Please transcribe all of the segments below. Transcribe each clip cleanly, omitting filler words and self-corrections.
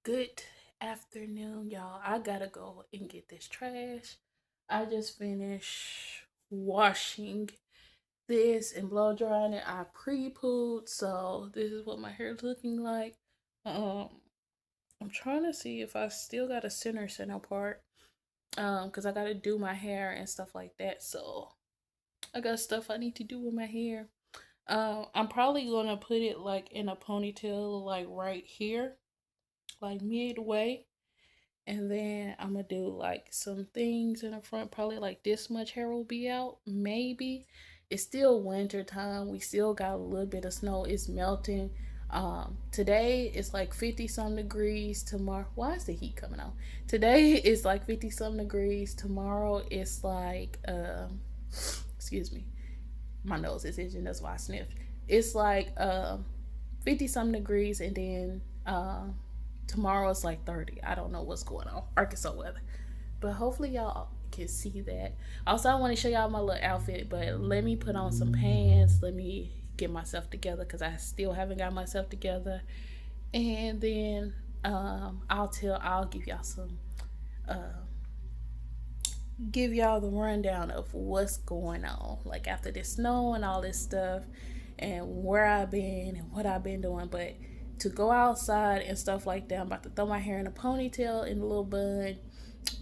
Good afternoon, y'all. I gotta go and get this trash. I just finished washing this and blow drying it. I pre-pooed, so this is what my hair's looking like. Um, I'm trying to see if I still got a center part. Because I gotta do my hair and stuff like that. So I got stuff I need to do with my hair. I'm probably gonna put it like in a ponytail, like right here, like midway, and then I'm gonna do like some things in the front. Probably like this much hair will be out. Maybe it's still winter time. We still got a little bit of snow. It's melting. Today it's like 50 some degrees. Tomorrow, why is the heat coming out? Today it's like 50 some degrees. Tomorrow it's like excuse me, my nose is itching. That's why I sniffed. It's like 50 some degrees, and then tomorrow it's like 30. I don't know what's going on. Arkansas weather. But hopefully y'all can see that. Also, I want to show y'all my little outfit, but let me put on some pants. Let me get myself together because I still haven't got myself together. And then I'll give y'all some give y'all the rundown of what's going on, like after the snow and all this stuff, and where I've been and what I've been doing. But to go outside and stuff like that, I'm about to throw my hair in a ponytail in a little bun,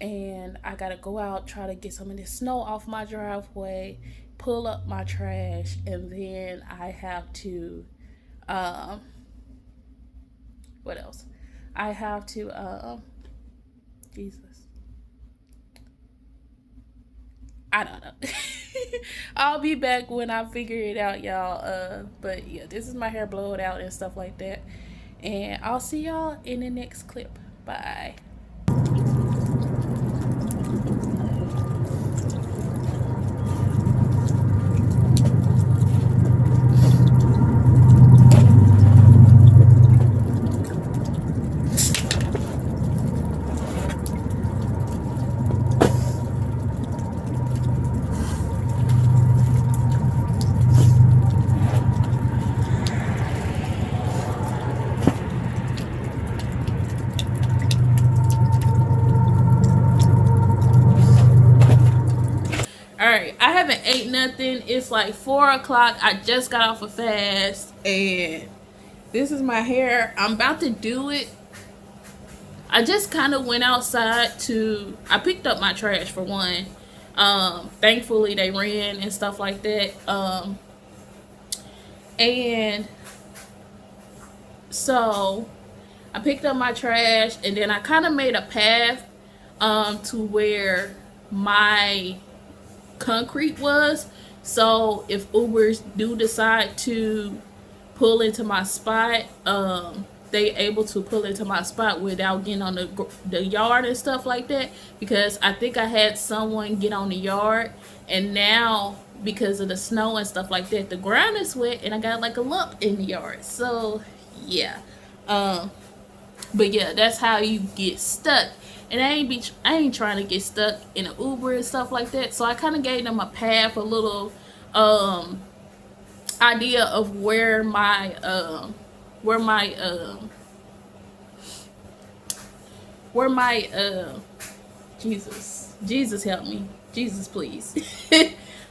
and I gotta go out, try to get some of this snow off my driveway, pull up my trash, and then I have to um what else? I have to Jesus, I don't know. I'll be back when I figure it out, y'all. But yeah, this is my hair blowed out and stuff like that. And I'll see y'all in the next clip. Bye. All right, I haven't ate nothing. It's like 4 o'clock. I just got off a fast, and this is my hair. I'm about to do it. I just kind of went outside to. I picked up my trash for one. Thankfully they ran and stuff like that. And so I picked up my trash, and then I kind of made a path to where my concrete was. So if Ubers do decide to pull into my spot, they able to pull into my spot without getting on the yard and stuff like that. Because I think I had someone get on the yard, and now because of the snow and stuff like that, the ground is wet, and I got like a lump in the yard. So yeah, um, but yeah, that's how you get stuck. And I ain't trying to get stuck in an Uber and stuff like that. So I kind of gave them a path, a little um idea of where my where my Jesus help me, Jesus please.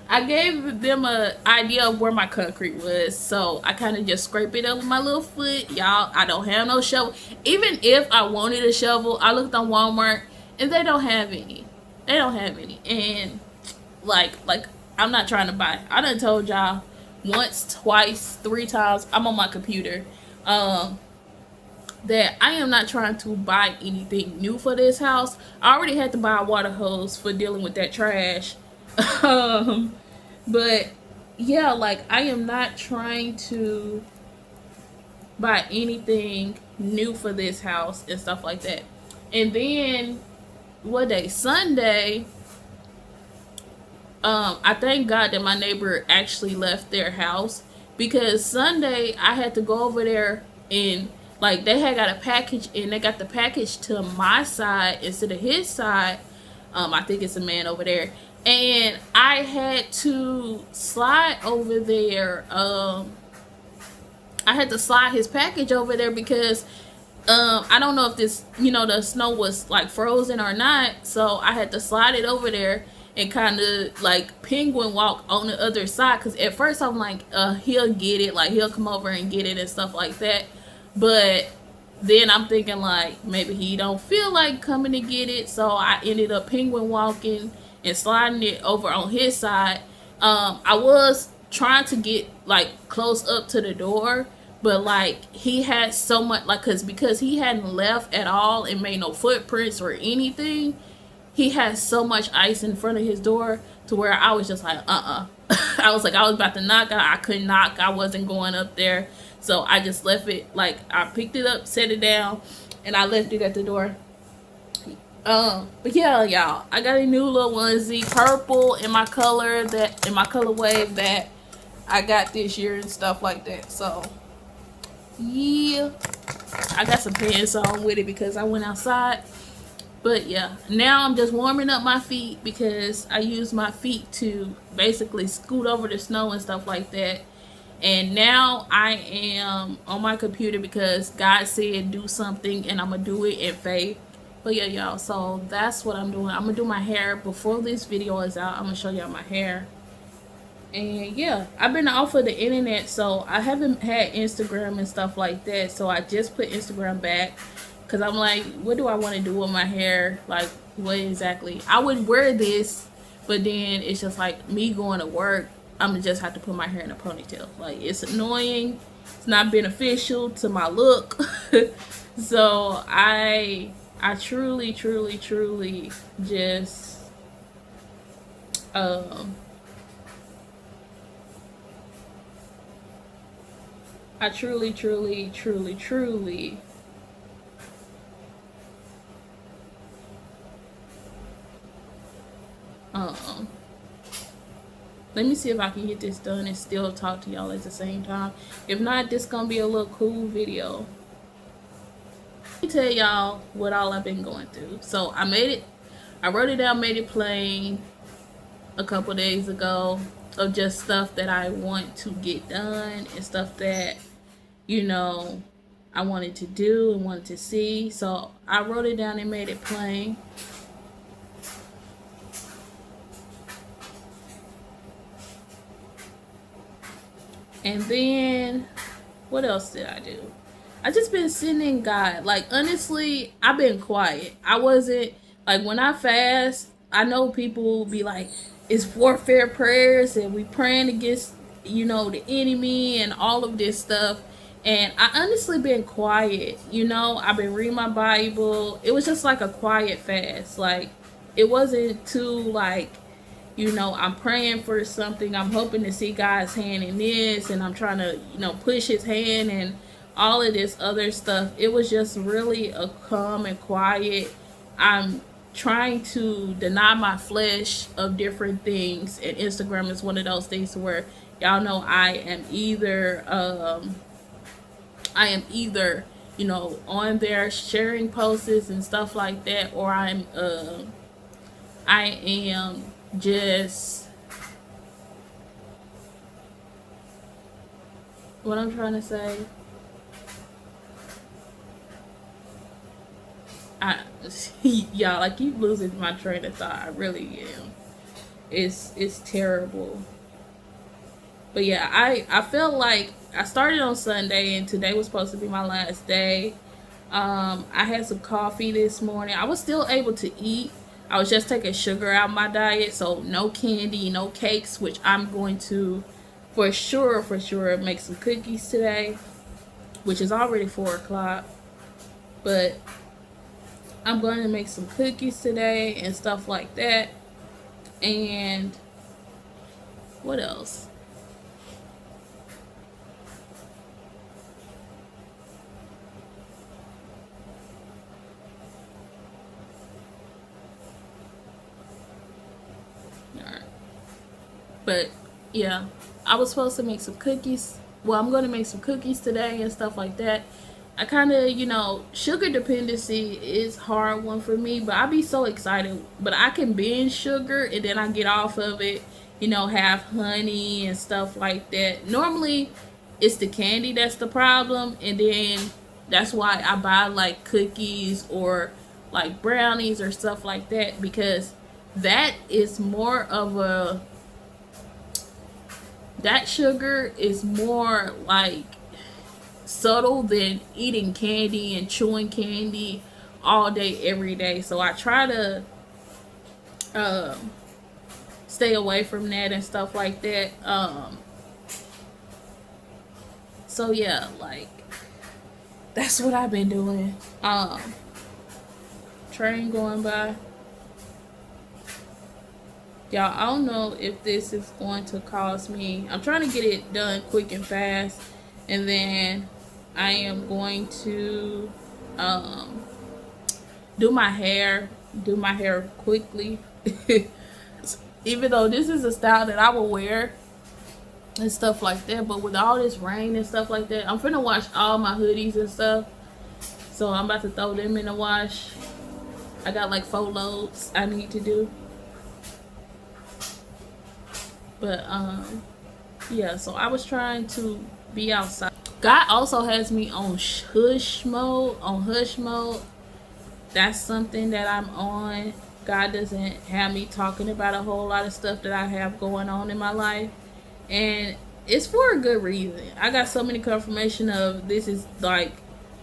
I gave them a idea of where my concrete was, so I kind of just scrape it up with my little foot, y'all. I don't have no shovel. Even if I wanted a shovel, I looked on Walmart and they don't have any. They don't have any, and like I'm not trying to buy. I done told y'all once, twice, 3 times. I'm on my computer. Um, that I am not trying to buy anything new for this house. I already had to buy a water hose for dealing with that trash. um, but yeah, like I am not trying to buy anything new for this house and stuff like that. And then what day? Sunday. I thank God that my neighbor actually left their house, because Sunday I had to go over there, and like they had got a package, and they got the package to my side instead of his side. I think it's a man over there, and I had to slide over there. I had to slide his package over there because I don't know if this, the snow was like frozen or not, so I had to slide it over there and kind of like penguin walk on the other side. Because at first I'm like, he'll get it, like he'll come over and get it and stuff like that. But then I'm thinking like maybe he don't feel like coming to get it, so I ended up penguin walking and sliding it over on his side. I was trying to get like close up to the door, but like he had so much, like, because he hadn't left at all and made no footprints or anything. He had so much ice in front of his door to where I was just like, I was like, I was about to knock. I couldn't knock. I wasn't going up there. So I just left it. Like, I picked it up, set it down, and I left it at the door. But yeah, y'all, I got a new little onesie, purple in my colorway that I got this year and stuff like that. So yeah, I got some pants on with it because I went outside. But yeah, now I'm just warming up my feet because I use my feet to basically scoot over the snow and stuff like that. And now I am on my computer because God said do something and I'm going to do it in faith. But yeah, y'all, so that's what I'm doing. I'm going to do my hair before this video is out. I'm going to show y'all my hair. And yeah, I've been off of the internet, so I haven't had Instagram and stuff like that. So I just put Instagram back because I'm like, what do I want to do with my hair? Like, what exactly? I would wear this, but then it's just like me going to work. I'm gonna just have to put my hair in a ponytail. Like, it's annoying. It's not beneficial to my look. So I truly just I truly let me see if I can get this done and still talk to y'all at the same time. If not, this gonna be a little cool video. Let me tell y'all what all I've been going through. So I wrote it down, made it plain a couple days ago, of just stuff that I want to get done and stuff that, I wanted to do and wanted to see. So I wrote it down and made it plain. And then, what else did I do? I just been sitting in God. Like, honestly, I've been quiet. I wasn't, like, when I fast, I know people will be like, it's warfare prayers and we praying against, the enemy and all of this stuff. And I honestly been quiet. I've been reading my Bible. It was just like a quiet fast. Like, it wasn't too, like, I'm praying for something. I'm hoping to see God's hand in this, and I'm trying to, push his hand and all of this other stuff. It was just really a calm and quiet. I'm trying to deny my flesh of different things, and Instagram is one of those things where y'all know I am either on there sharing posts and stuff like that, or I am just, what I'm trying to say, y'all, I keep losing my train of thought. I really am. It's terrible. But yeah, I felt like I started on Sunday and today was supposed to be my last day. I had some coffee this morning. I was still able to eat. I was just taking sugar out of my diet, so no candy, no cakes, which I'm going to for sure make some cookies today, which is already 4 o'clock. But I'm going to make some cookies today and stuff like that. And what else? But yeah, I was supposed to make some cookies. Well, I'm going to make some cookies today and stuff like that. I kind of, sugar dependency is a hard one for me, but I be so excited. But I can binge sugar and then I get off of it, have honey and stuff like that. Normally, it's the candy that's the problem, and then That's why I buy like cookies or like brownies or stuff like that, because that is more of a, that sugar is more like subtle than eating candy and chewing candy all day every day. So I try to um stay away from that and stuff like that. So yeah, like that's what I've been doing. Train going by. Y'all, I don't know if this is going to cost me. I'm trying to get it done quick and fast, and then I am going to do my hair. Do my hair quickly. Even though this is a style that I will wear and stuff like that, but with all this rain and stuff like that, I'm finna wash all my hoodies and stuff. So I'm about to throw them in the wash. I got like 4 loads I need to do. But yeah, so I was trying to be outside. God also has me on hush mode. That's something that I'm on. God doesn't have me talking about a whole lot of stuff that I have going on in my life, and it's for a good reason. I got so many confirmation of this is like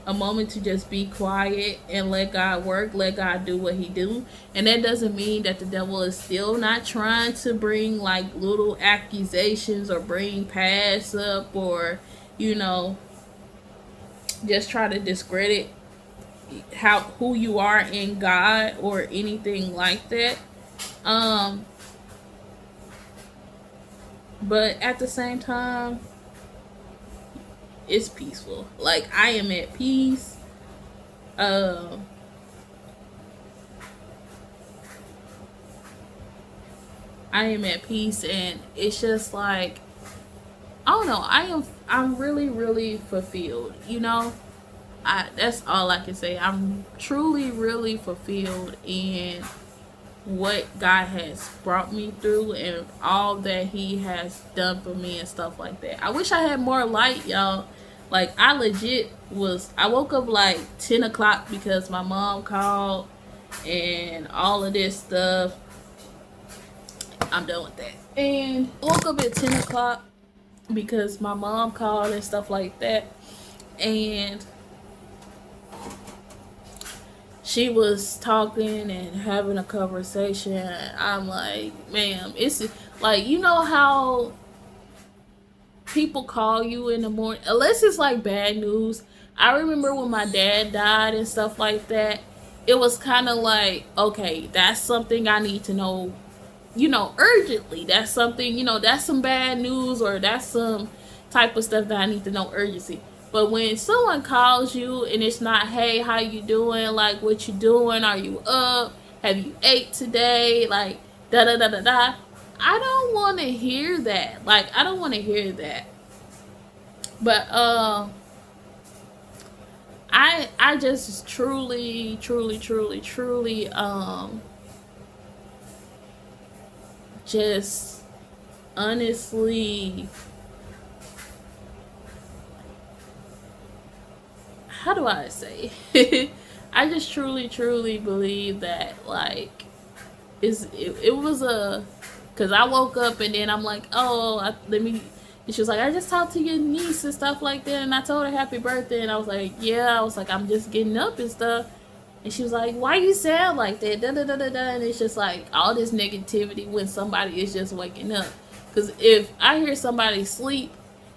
a moment to just be quiet and let God work, let God do what he do. And that doesn't mean that the devil is still not trying to bring like little accusations or bring past up, or you know, just try to discredit who you are in God or anything like that. But at the same time, it's peaceful. Like I am at peace. I am at peace, and it's just like, I don't know. I'm really, really fulfilled. You know, that's all I can say. I'm truly, really fulfilled in what God has brought me through and all that he has done for me and stuff like that. I wish I had more light, y'all. Like I woke up like 10 o'clock because my mom called and all of this stuff. I'm done with that. And I woke up at 10 o'clock because my mom called and stuff like that. And she was talking and having a conversation. I'm like, ma'am, it's like, you know how people call you in the morning, unless it's like bad news. I remember when my dad died and stuff like that, it was kind of like, okay, that's something I need to know, you know, urgently. That's something, you know, that's some bad news, or that's some type of stuff that I need to know urgency. But when someone calls you and it's not, hey, how you doing? Like, what you doing? Are you up? Have you ate today? Like, da da da da da. I don't want to hear that. Like, I don't want to hear that. But I just truly just honestly, how do I say? I just truly believe that, like, it was a, because I woke up and then I'm like, oh, let me, and she was like, I just talked to your niece and stuff like that, and I told her happy birthday, and I was like, yeah, I was like, I'm just getting up and stuff. And she was like, why you sound like that? Da da da da da. And it's just like all this negativity when somebody is just waking up. Because if I hear somebody sleep,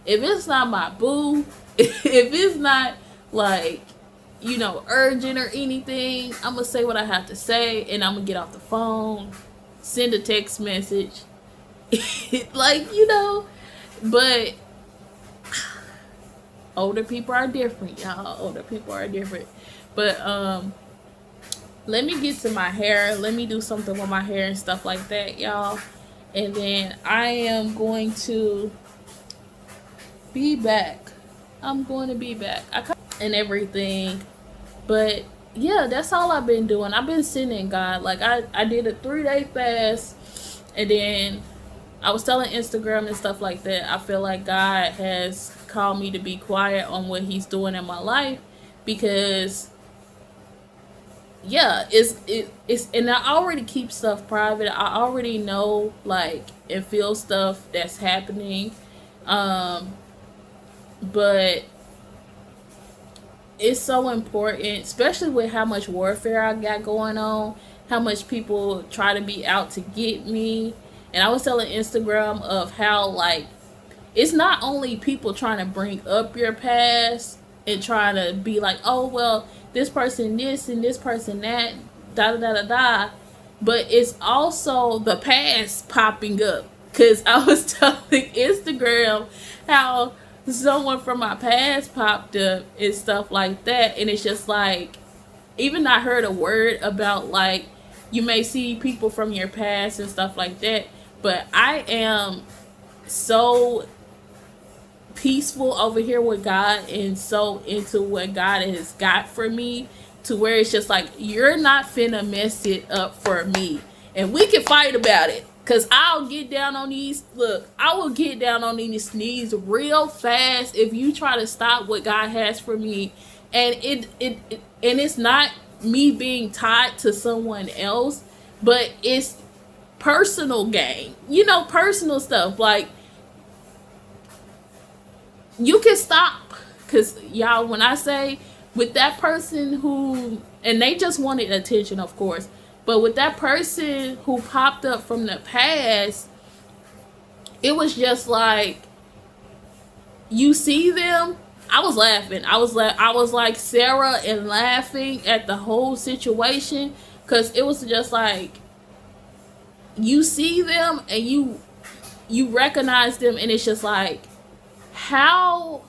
if it's not my boo, if it's not like, you know, urgent or anything, I'm going to say what I have to say, and I'm going to get off the phone, send a text message. Like, you know, but older people are different, y'all. Older people are different. But let me get to my hair. Let me do something with my hair and stuff like that, y'all. And then I am going to be back. I'm going to be back. And everything. But yeah, that's all I've been doing. I've been sitting in God. Like I did a 3-day fast, and then I was telling Instagram and stuff like that. I feel like God has called me to be quiet on what he's doing in my life. because yeah, it's and I already keep stuff private. I already know like and feel stuff that's happening. Um but it's so important, especially with how much warfare I got going on, how much people try to be out to get me. And I was telling Instagram of how like it's not only people trying to bring up your past and trying to be like, oh well, this person this and this person that, da da da da da, but it's also the past popping up. Cause I was telling Instagram how someone from my past popped up and stuff like that, and it's just like, even I heard a word about like you may see people from your past and stuff like that, but I am so peaceful over here with God and so into what God has got for me to where it's just like, you're not finna mess it up for me. And we can fight about it. Cause I'll get down on these, look, I will get down on these knees real fast if you try to stop what God has for me. And and it's not me being tied to someone else, but it's personal gain. You know, personal stuff. Like, you can stop. Because y'all, when I say with that person who, and they just wanted attention, of course, but with that person who popped up from the past, it was just like, you see them. I was laughing. I was like Sarah and laughing at the whole situation, because it was just like, you see them and you recognize them, and it's just like, how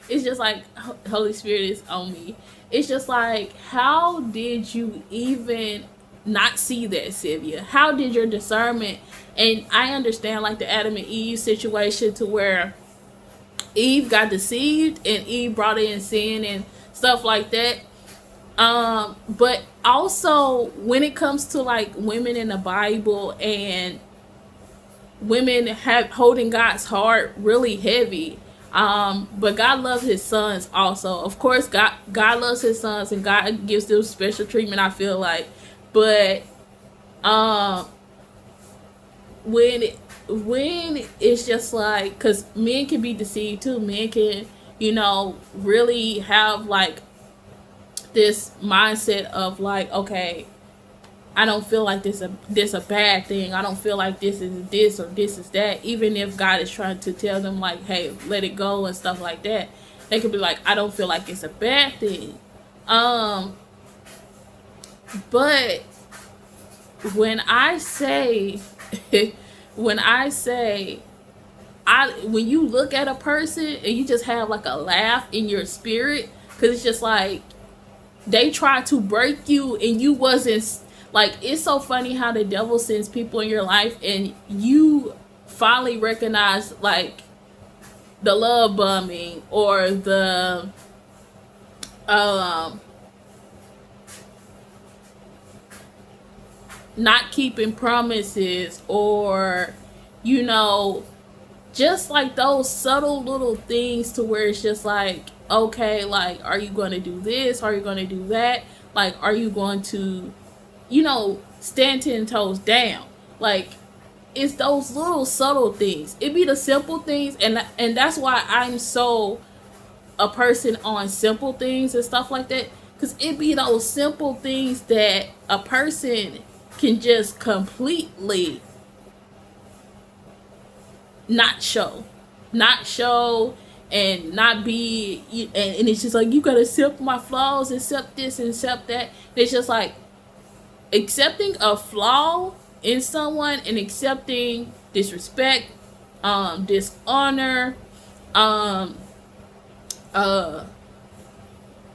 it's just like Holy Spirit is on me. It's just like, how did you even not see that, Sylvia? How did your discernment? And I understand like the Adam and Eve situation, to where Eve got deceived and Eve brought in sin and stuff like that. But also when it comes to like women in the Bible and women have holding God's heart really heavy. But God loves his sons also. Of course, God loves his sons and God gives them special treatment, I feel like. But when it's just like, because men can be deceived too. Men can, really have like this mindset of like, okay, I don't feel like this a bad thing. I don't feel like this is this or this is that. Even if God is trying to tell them like, hey, let it go and stuff like that, they could be like, I don't feel like it's a bad thing. But when I say, when you look at a person and you just have like a laugh in your spirit, because it's just like, they try to break you and you wasn't. Like, it's so funny how the devil sends people in your life and you finally recognize like the love bombing or the not keeping promises, or just like those subtle little things, to where it's just like, okay, like, are you going to do this? Are you going to do that? Like, are you going to stand 10 toes down? Like, it's those little subtle things. It be the simple things, and that's why I'm so a person on simple things and stuff like that, because it be those simple things that a person can just completely not show and not be, and it's just like, you gotta accept my flaws, accept this and accept that. It's just like, accepting a flaw in someone and accepting disrespect, dishonor,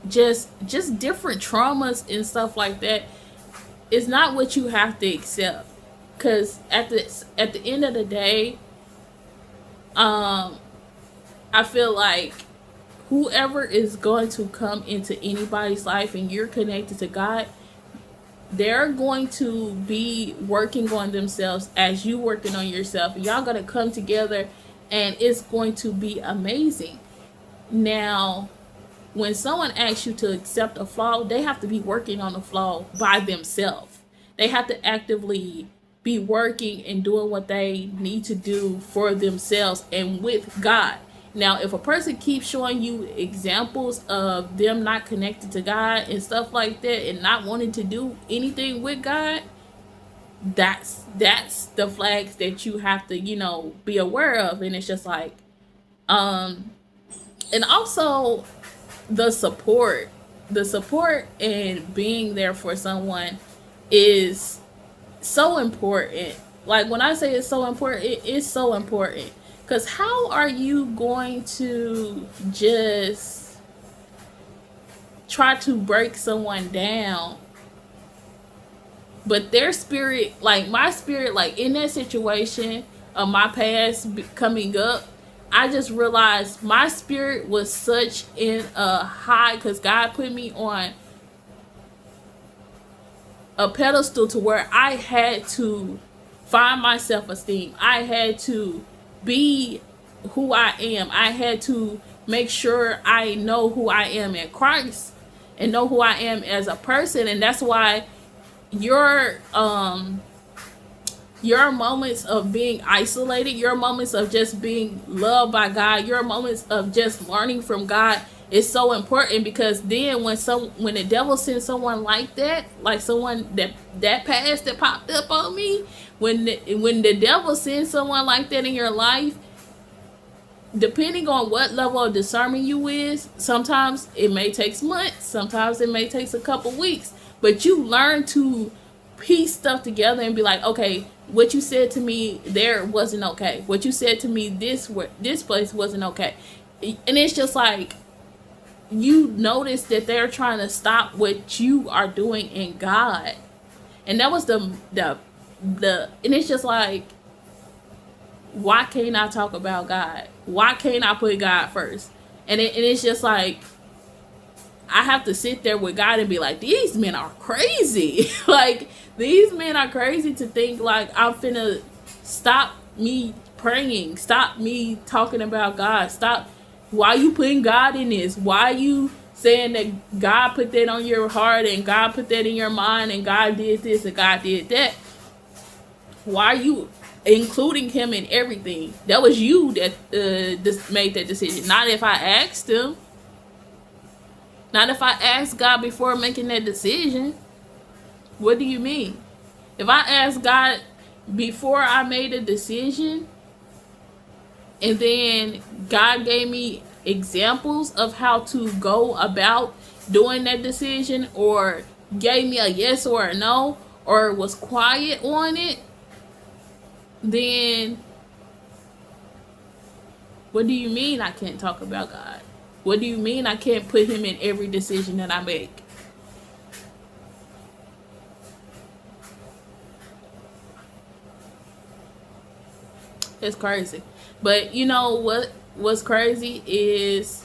just different traumas and stuff like that is not what you have to accept. Because at the end of the day, I feel like whoever is going to come into anybody's life and you're connected to God, they're going to be working on themselves as you working on yourself. Y'all gonna come together and it's going to be amazing. Now, when someone asks you to accept a flaw, they have to be working on the flaw by themselves. They have to actively be working and doing what they need to do for themselves and with God. Now, if a person keeps showing you examples of them not connected to God and stuff like that and not wanting to do anything with God, that's the flags that you have to, be aware of. And it's just like, and also the support and being there for someone is so important. Like, when I say it's so important, it is so important. Because how are you going to just try to break someone down, but their spirit, like my spirit, like in that situation of my past coming up, I just realized my spirit was such in a high, because God put me on a pedestal to where I had to find my self-esteem. I had to be who I am. I had to make sure I know who I am in Christ and know who I am as a person. And that's why your moments of being isolated, your moments of just being loved by God, your moments of just learning from God is so important. Because then when the devil sends someone like that, like someone that past that popped up on me, when the devil sends someone like that in your life, depending on what level of discernment you is, sometimes it may take months, sometimes it may take a couple weeks, but you learn to piece stuff together and be like, okay, what you said to me there wasn't okay. What you said to me this place wasn't okay. And it's just like, you notice that they're trying to stop what you are doing in God. And that was the and it's just like, why can't I talk about God? Why can't I put God first? And it's just like, I have to sit there with God and be like, these men are crazy. Like, these men are crazy to think like I'm finna stop me praying, stop me talking about God, stop. Why you putting God in this? Why you saying that God put that on your heart and God put that in your mind and God did this and God did that? Why are you including him in everything? That was you that made that decision. Not if I asked him. Not if I asked God before making that decision. What do you mean? If I asked God before I made a decision, and then God gave me examples of how to go about doing that decision, or gave me a yes or a no, or was quiet on it, then what do you mean I can't talk about God? What do you mean I can't put him in every decision that I make? It's crazy. But you know what's crazy is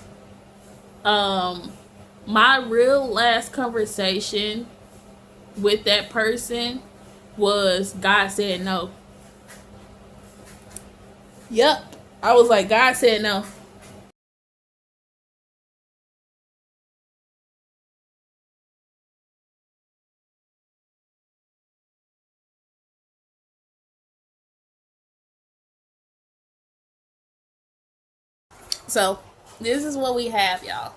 my real last conversation with that person was God said no. Yep. I was like, God said no. So this is what we have, y'all.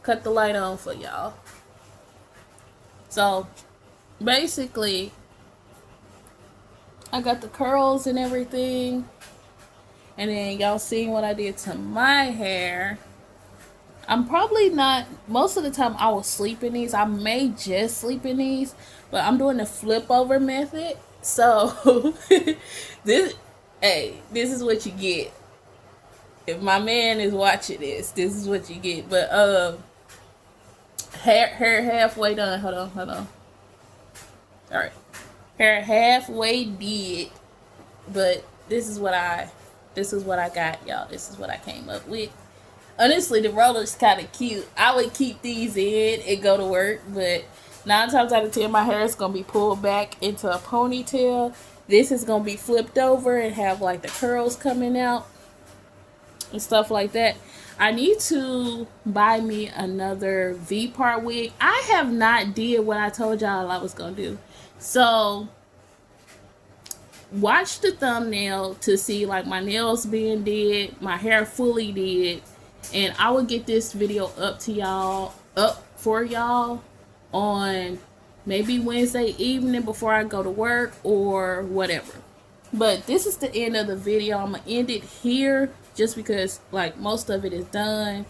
Cut the light on for y'all. So basically, I got the curls and everything. And then y'all seen what I did to my hair. I'm probably not, most of the time I will sleep in these. I may just sleep in these, but I'm doing the flip over method. So this this is what you get. If my man is watching this is what you get. But hair halfway done. Hold on. Alright. Hair halfway did. But this is what I got, y'all. This is what I came up with. Honestly, the roller's kind of cute. I would keep these in and go to work, but 9 times out of 10, my hair is going to be pulled back into a ponytail. This is going to be flipped over and have like the curls coming out. and stuff like that. I need to buy me another V-part wig. I have not did what I told y'all I was gonna do. So watch the thumbnail to see like my nails being did, my hair fully did, and I will get this video up for y'all on maybe Wednesday evening before I go to work or whatever. But this is the end of the video. I'm gonna end it here just because like most of it is done.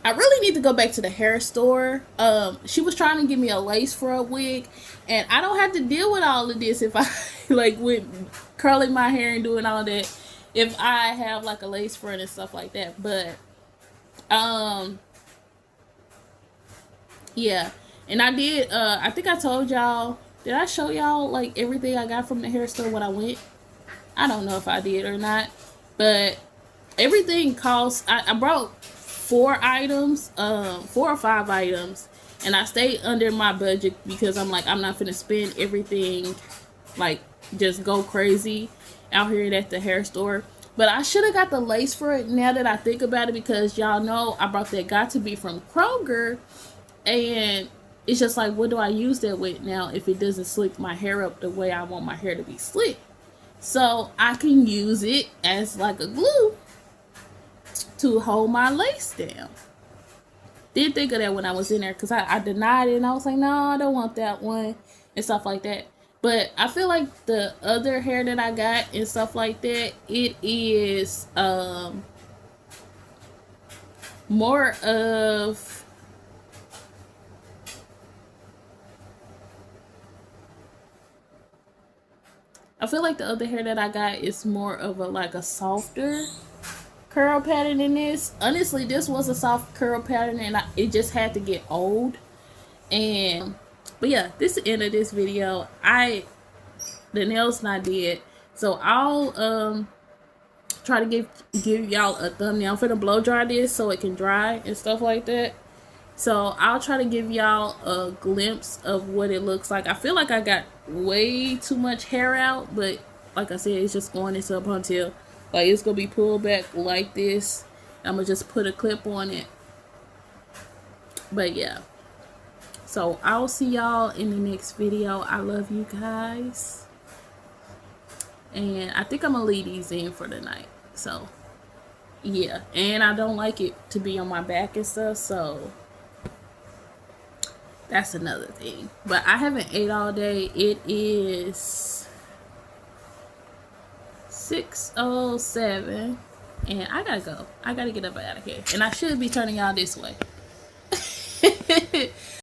I really need to go back to the hair store. She was trying to give me a lace front wig, and I don't have to deal with all of this if I like with curling my hair and doing all that if I have like a lace front and stuff like that. But yeah, and I did I think I told y'all, did I show y'all like everything I got from the hair store when I went? I don't know if I did or not, but everything costs, I brought 4 items, 4 or 5 items, and I stayed under my budget because I'm like, I'm not gonna spend everything like just go crazy out here at the hair store. But I should have got the lace for it now that I think about it, because y'all know I brought that Got to Be from Kroger, and it's just like, what do I use that with now if it doesn't slick my hair up the way I want my hair to be slick? So I can use it as like a glue to hold my lace down. Did think of that when I was in there, because I denied it and I was like, no, I don't want that one and stuff like that. But I feel like the other hair that I got and stuff like that, it is more of I feel like the other hair that I got is more of a like a softer curl pattern than this. Honestly, this was a soft curl pattern, and it just had to get old. And but yeah, this is the end of this video. The nails not dead, so I'll try to give y'all a thumbnail. I'm finna blow dry this so it can dry and stuff like that. So I'll try to give y'all a glimpse of what it looks like. I feel like I got way too much hair out, but like I said, it's just going into a ponytail. Like, it's gonna be pulled back like this. I'm gonna just put a clip on it. But yeah, so I'll see y'all in the next video. I love you guys, and I think I'm gonna leave these in for the night. So yeah, and I don't like it to be on my back and stuff, so that's another thing. But I haven't ate all day. It is 6:07, and I gotta go. I gotta get up out of here, and I should be turning y'all this way.